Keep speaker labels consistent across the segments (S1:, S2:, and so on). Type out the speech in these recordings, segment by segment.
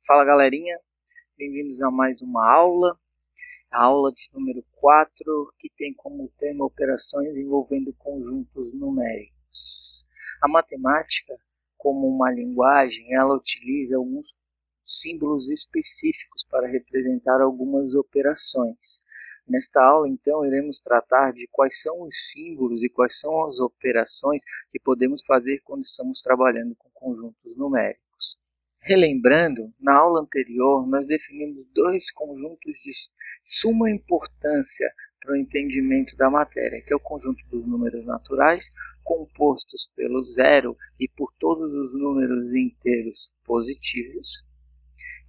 S1: Fala galerinha, bem-vindos a mais uma aula, a aula de número 4, que tem como tema operações envolvendo conjuntos numéricos. A matemática, como uma linguagem, ela utiliza alguns símbolos específicos para representar algumas operações. Nesta aula, então, iremos tratar de quais são os símbolos e quais são as operações que podemos fazer quando estamos trabalhando com conjuntos numéricos. Relembrando, na aula anterior, nós definimos dois conjuntos de suma importância para o entendimento da matéria, que é o conjunto dos números naturais, compostos pelo zero e por todos os números inteiros positivos,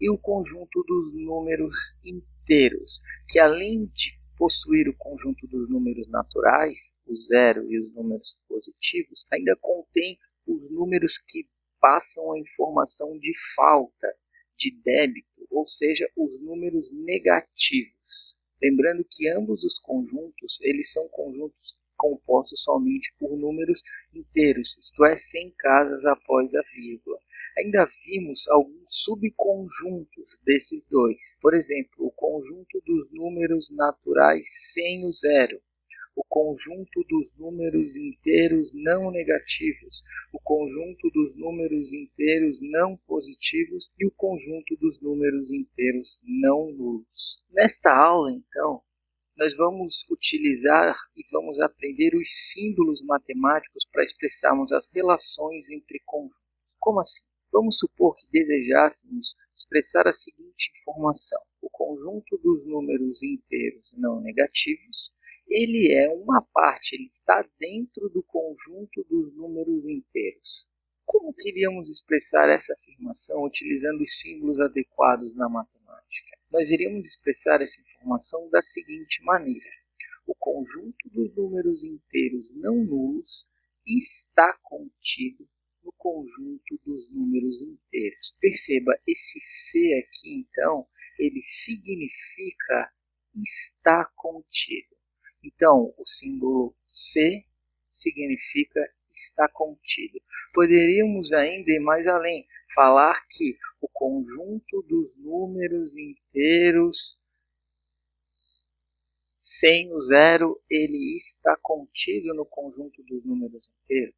S1: e o conjunto dos números inteiros, que além de possuir o conjunto dos números naturais, o zero e os números positivos, ainda contém os números que passam a informação de falta, de débito, ou seja, os números negativos. Lembrando que ambos os conjuntos, eles são conjuntos compostos somente por números inteiros, isto é, sem casas após a vírgula. Ainda vimos alguns subconjuntos desses dois. Por exemplo, o conjunto dos números naturais sem o zero, o conjunto dos números inteiros não negativos, o conjunto dos números inteiros não positivos e o conjunto dos números inteiros não nulos. Nesta aula, então, nós vamos utilizar e vamos aprender os símbolos matemáticos para expressarmos as relações entre conjuntos. Como assim? Vamos supor que desejássemos expressar a seguinte informação. O conjunto dos números inteiros não negativos, ele é uma parte, ele está dentro do conjunto dos números inteiros. Como queríamos expressar essa afirmação utilizando os símbolos adequados na matemática? Nós iríamos expressar essa informação da seguinte maneira. O conjunto dos números inteiros não nulos está contido no conjunto dos números inteiros. Perceba, esse C aqui, então, ele significa está contido. Então, o símbolo C significa está contido. Poderíamos ainda ir mais além, falar que o conjunto dos números inteiros sem o zero, ele está contido no conjunto dos números inteiros.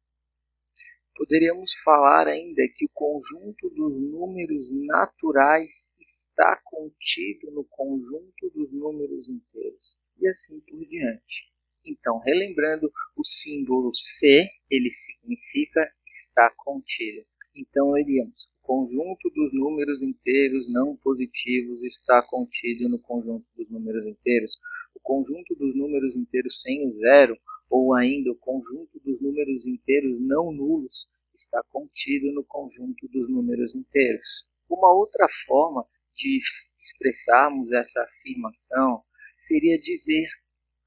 S1: Poderíamos falar ainda que o conjunto dos números naturais está contido no conjunto dos números inteiros, e assim por diante. Então, relembrando, o símbolo C, ele significa está contido. Então, leríamos, o conjunto dos números inteiros não positivos está contido no conjunto dos números inteiros. O conjunto dos números inteiros sem o zero, ou ainda o conjunto dos números inteiros não nulos, está contido no conjunto dos números inteiros. Uma outra forma de expressarmos essa afirmação seria dizer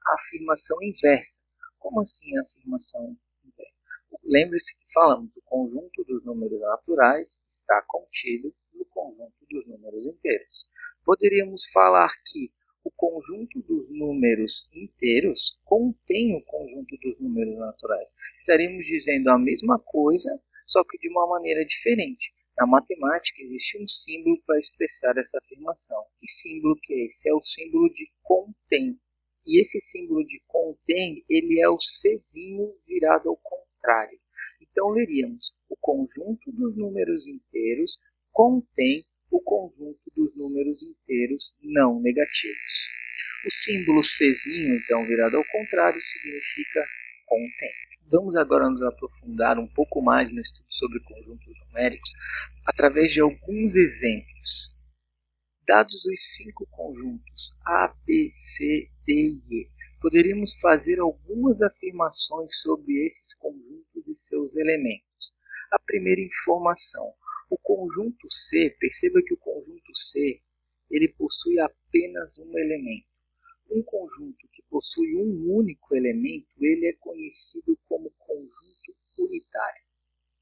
S1: a afirmação inversa. Como assim a afirmação inversa? Lembre-se que falamos do conjunto dos números naturais está contido no conjunto dos números inteiros. Poderíamos falar que o conjunto dos números inteiros contém o conjunto dos números naturais. Estaríamos dizendo a mesma coisa, só que de uma maneira diferente. Na matemática existe um símbolo para expressar essa afirmação. Que símbolo que é esse? É o símbolo de contém. E esse símbolo de contém, ele é o Czinho virado ao contrário. Então leríamos, o conjunto dos números inteiros contém o conjunto dos números inteiros não negativos. O símbolo Czinho, então, virado ao contrário, significa contém. Vamos agora nos aprofundar um pouco mais no estudo sobre conjuntos numéricos através de alguns exemplos. Dados os 5 conjuntos A, B, C, D e E, poderíamos fazer algumas afirmações sobre esses conjuntos e seus elementos. A primeira informação. O conjunto C, perceba que o conjunto C ele possui apenas um elemento. Um conjunto que possui um único elemento, ele é conhecido como conjunto unitário.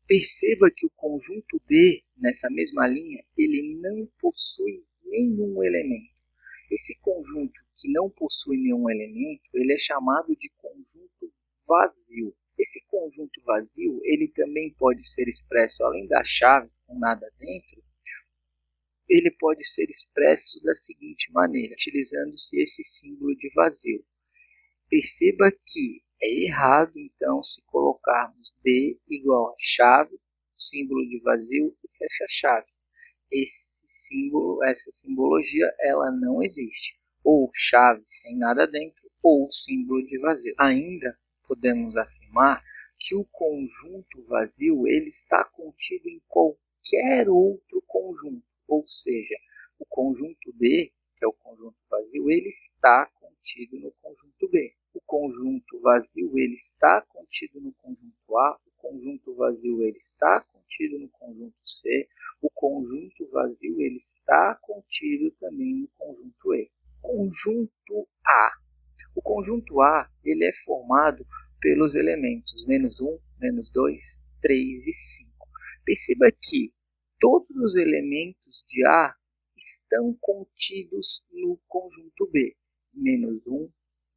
S1: Perceba que o conjunto D, nessa mesma linha, ele não possui nenhum elemento. Esse conjunto que não possui nenhum elemento, ele é chamado de conjunto vazio. Esse conjunto vazio, ele também pode ser expresso, além da chave, com nada dentro, ele pode ser expresso da seguinte maneira, utilizando-se esse símbolo de vazio. Perceba que é errado, então, se colocarmos D igual a chave, símbolo de vazio e fecha-chave. Esse símbolo, essa simbologia, ela não existe. Ou chave sem nada dentro, ou símbolo de vazio. Ainda podemos afirmar que o conjunto vazio ele está contido em qualquer outro conjunto. Ou seja, o conjunto D, que é o conjunto vazio, ele está contido no conjunto B. O conjunto vazio ele está contido no conjunto A, o conjunto vazio ele está contido no conjunto C, o conjunto vazio ele está contido também no conjunto E. Conjunto A. O conjunto A ele é formado pelos elementos -1, -2, 3 e 5. Perceba que todos os elementos de A estão contidos no conjunto B. -1,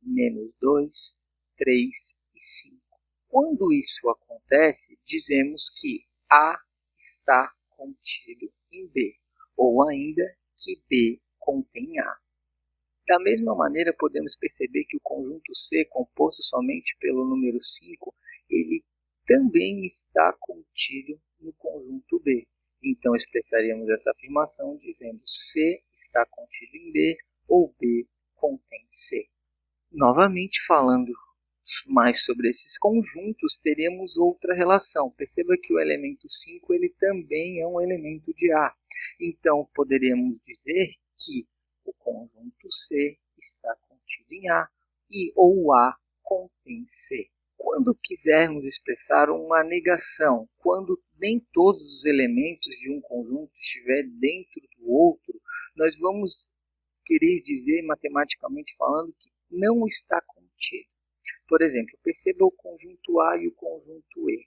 S1: -2, 3 e 5. Quando isso acontece, dizemos que A está contido em B, ou ainda que B contém A. Da mesma maneira, podemos perceber que o conjunto C, composto somente pelo número 5, ele também está contido no conjunto B. Então, expressaríamos essa afirmação dizendo C está contido em B ou B contém C. Novamente falando mais sobre esses conjuntos, teremos outra relação. Perceba que o elemento 5 ele também é um elemento de A. Então, poderíamos dizer que o conjunto C está contido em A e ou A contém C. Quando quisermos expressar uma negação, quando nem todos os elementos de um conjunto estiver dentro do outro, nós vamos querer dizer, matematicamente falando, que não está contido. Por exemplo, perceba o conjunto A e o conjunto E.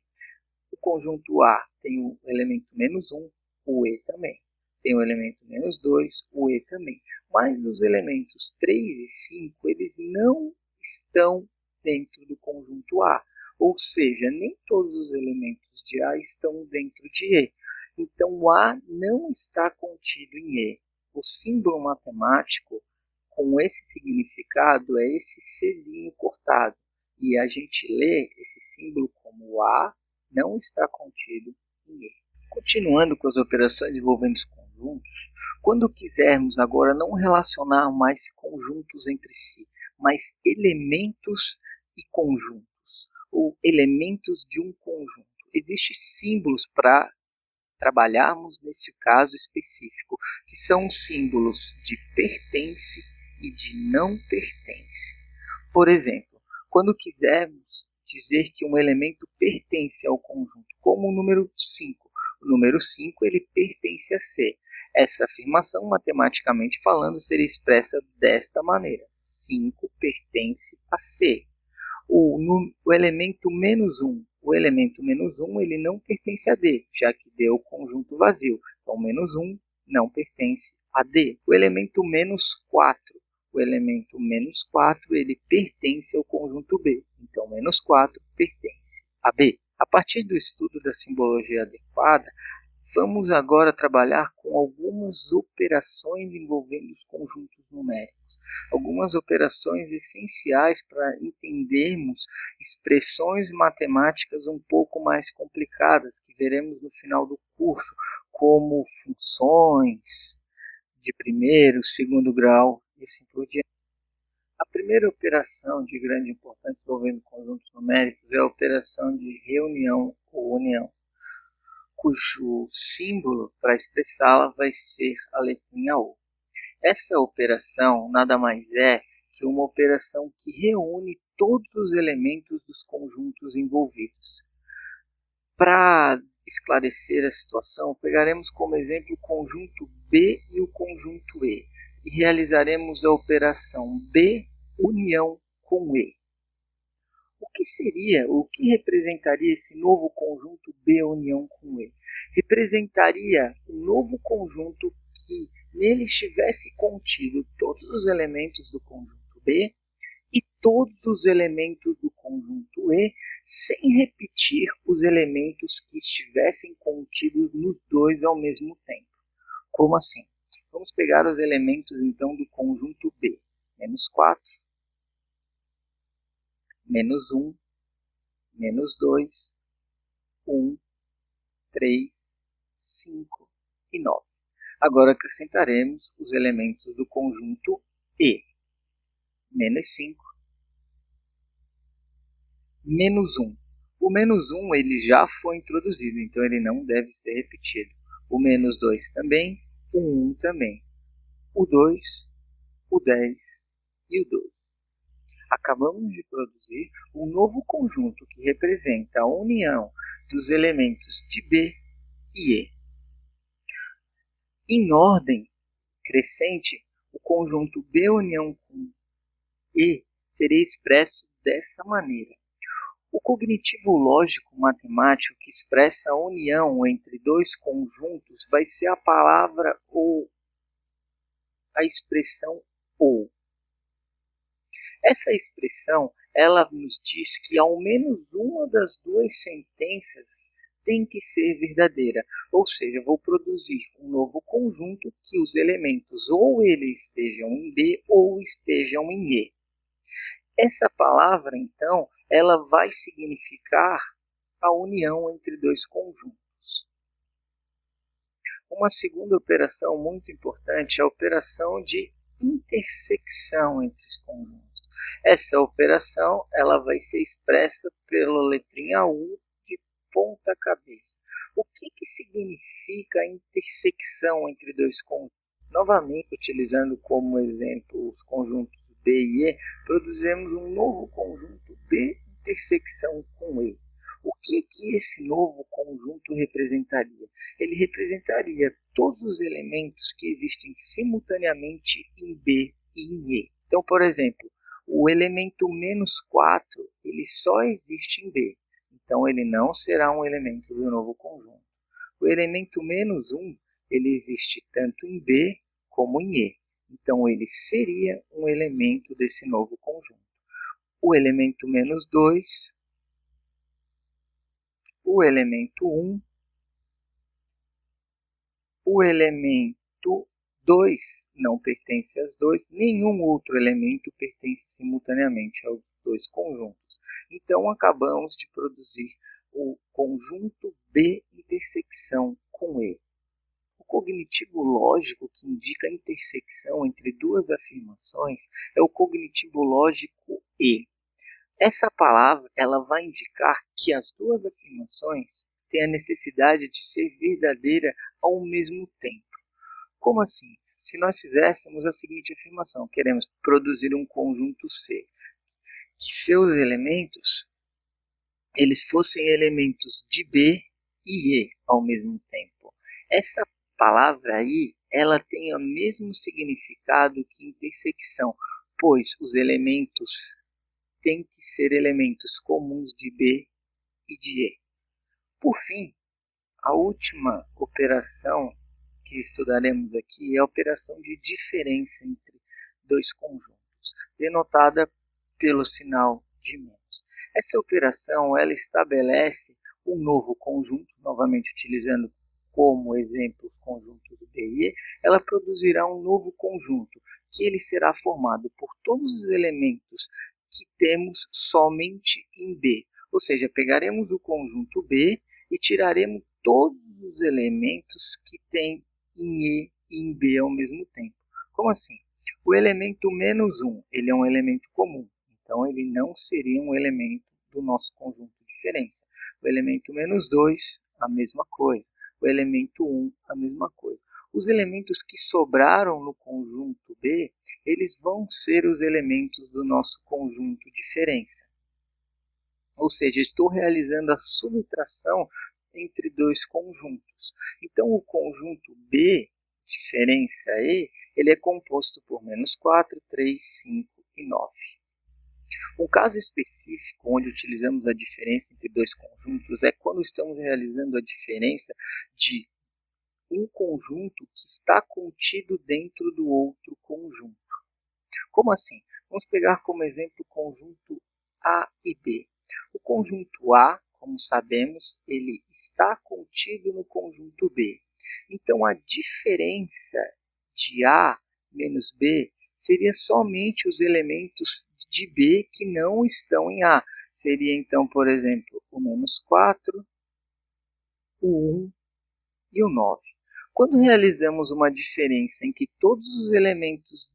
S1: O conjunto A tem o elemento -1, o E também. Tem o elemento -2, o E também. Mas os elementos 3 e 5, eles não estão dentro do conjunto A. Ou seja, nem todos os elementos de A estão dentro de E. Então, o A não está contido em E. O símbolo matemático com esse significado é esse Czinho cortado. E a gente lê esse símbolo como A não está contido em E. Continuando com as operações envolvendo os conjuntos, quando quisermos agora não relacionar mais conjuntos entre si, mas elementos e conjuntos, ou elementos de um conjunto, existem símbolos para trabalharmos neste caso específico, que são símbolos de pertence e de não pertence. Por exemplo, quando quisermos dizer que um elemento pertence ao conjunto, como o número 5, o número 5 ele pertence a C. Essa afirmação, matematicamente falando, seria expressa desta maneira: 5 pertence a C. O elemento -1. O elemento -1 ele não pertence a D, já que D é o conjunto vazio. Então, -1 não pertence a D. O elemento -4. O elemento -4 ele pertence ao conjunto B. Então, -4 pertence a B. A partir do estudo da simbologia adequada, vamos agora trabalhar com algumas operações envolvendo os conjuntos numéricos. Algumas operações essenciais para entendermos expressões matemáticas um pouco mais complicadas, que veremos no final do curso, como funções de primeiro, segundo grau e assim por diante. A primeira operação de grande importância envolvendo conjuntos numéricos é a operação de reunião ou união, cujo símbolo para expressá-la vai ser a letrinha U. Essa operação nada mais é que uma operação que reúne todos os elementos dos conjuntos envolvidos. Para esclarecer a situação, pegaremos como exemplo o conjunto B e o conjunto E e realizaremos a operação B união com E. O que representaria esse novo conjunto B união com E? Representaria um novo conjunto que nele estivesse contido todos os elementos do conjunto B e todos os elementos do conjunto E, sem repetir os elementos que estivessem contidos nos dois ao mesmo tempo. Como assim? Vamos pegar os elementos, então, do conjunto B. Menos 4, menos 1, menos 2, 1, 3, 5 e 9. Agora acrescentaremos os elementos do conjunto E. Menos 5, menos 1. O menos 1 ele já foi introduzido, então ele não deve ser repetido. O menos 2 também, o 1 também, o 2, o 10 e o 12. Acabamos de produzir um novo conjunto que representa a união dos elementos de B e E. Em ordem crescente, o conjunto B união com E seria expresso dessa maneira. O cognitivo lógico matemático que expressa a união entre dois conjuntos vai ser a palavra ou, a expressão ou. Essa expressão, ela nos diz que ao menos uma das duas sentenças tem que ser verdadeira, ou seja, vou produzir um novo conjunto que os elementos ou eles estejam em B ou estejam em E. Essa palavra, então, ela vai significar a união entre dois conjuntos. Uma segunda operação muito importante é a operação de intersecção entre os conjuntos. Essa operação ela vai ser expressa pela letrinha U de ponta cabeça. O que significa a intersecção entre dois conjuntos? Novamente, utilizando como exemplo os conjuntos B e E, produzimos um novo conjunto B intersecção com E. O que esse novo conjunto representaria? Ele representaria todos os elementos que existem simultaneamente em B e em E. Então, por exemplo, o elemento menos 4 ele só existe em B. Então, ele não será um elemento do novo conjunto. O elemento menos 1 ele existe tanto em B como em E. Então, ele seria um elemento desse novo conjunto. O elemento menos 2, o elemento 1, o elemento 2 não pertence aos dois, nenhum outro elemento pertence simultaneamente aos dois conjuntos. Então, acabamos de produzir o conjunto B intersecção com E. O cognitivo lógico que indica a intersecção entre duas afirmações é o cognitivo lógico E. Essa palavra ela vai indicar que as duas afirmações têm a necessidade de ser verdadeira ao mesmo tempo. Como assim? Se nós fizéssemos a seguinte afirmação, queremos produzir um conjunto C, que seus elementos eles fossem elementos de B e E ao mesmo tempo. Essa palavra aí, ela tem o mesmo significado que intersecção, pois os elementos têm que ser elementos comuns de B e de E. Por fim, a última operação que estudaremos aqui é a operação de diferença entre dois conjuntos, denotada pelo sinal de menos. Essa operação ela estabelece um novo conjunto, novamente utilizando como exemplo os conjuntos B e E, ela produzirá um novo conjunto, que ele será formado por todos os elementos que temos somente em B. Ou seja, pegaremos o conjunto B e tiraremos todos os elementos que tem em E e em B ao mesmo tempo. Como assim? O elemento menos 1 ele é um elemento comum, então ele não seria um elemento do nosso conjunto de diferença. O elemento menos 2, a mesma coisa. O elemento 1, a mesma coisa. Os elementos que sobraram no conjunto B, eles vão ser os elementos do nosso conjunto de diferença. Ou seja, estou realizando a subtração entre dois conjuntos. Então, o conjunto B, diferença E, ele é composto por menos 4, 3, 5 e 9. Um caso específico onde utilizamos a diferença entre dois conjuntos é quando estamos realizando a diferença de um conjunto que está contido dentro do outro conjunto. Como assim? Vamos pegar como exemplo o conjunto A e B. O conjunto A, como sabemos, ele está contido no conjunto B. Então, a diferença de A menos B seria somente os elementos de B que não estão em A. Seria então, por exemplo, o -4, o 1 e o 9. Quando realizamos uma diferença em que todos os elementos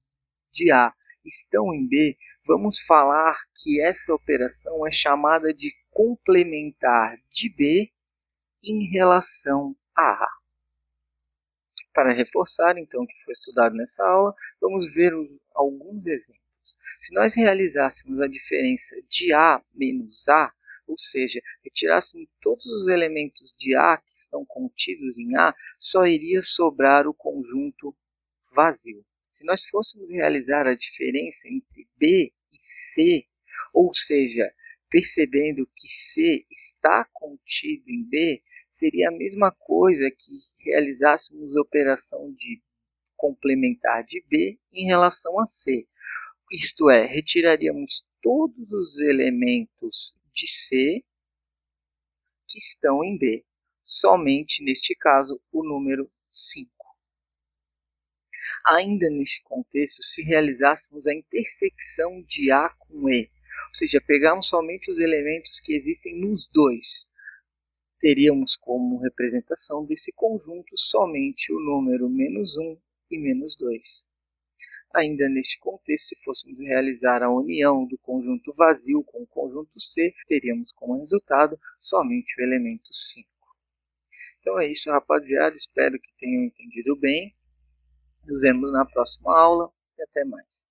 S1: de A estão em B, vamos falar que essa operação é chamada de complementar de B em relação a A. Para reforçar, então, o que foi estudado nessa aula, vamos ver alguns exemplos. Se nós realizássemos a diferença de A menos A, ou seja, retirássemos todos os elementos de A que estão contidos em A, só iria sobrar o conjunto vazio. Se nós fôssemos realizar a diferença entre B e C, ou seja, percebendo que C está contido em B, seria a mesma coisa que realizássemos a operação de complementar de B em relação a C. Isto é, retiraríamos todos os elementos de C que estão em B. Somente, neste caso, o número 5. Ainda neste contexto, se realizássemos a intersecção de A com E, ou seja, pegarmos somente os elementos que existem nos dois, teríamos como representação desse conjunto somente o número -1 e -2. Ainda neste contexto, se fôssemos realizar a união do conjunto vazio com o conjunto C, teríamos como resultado somente o elemento 5. Então é isso, rapaziada. Espero que tenham entendido bem. Nos vemos na próxima aula e até mais.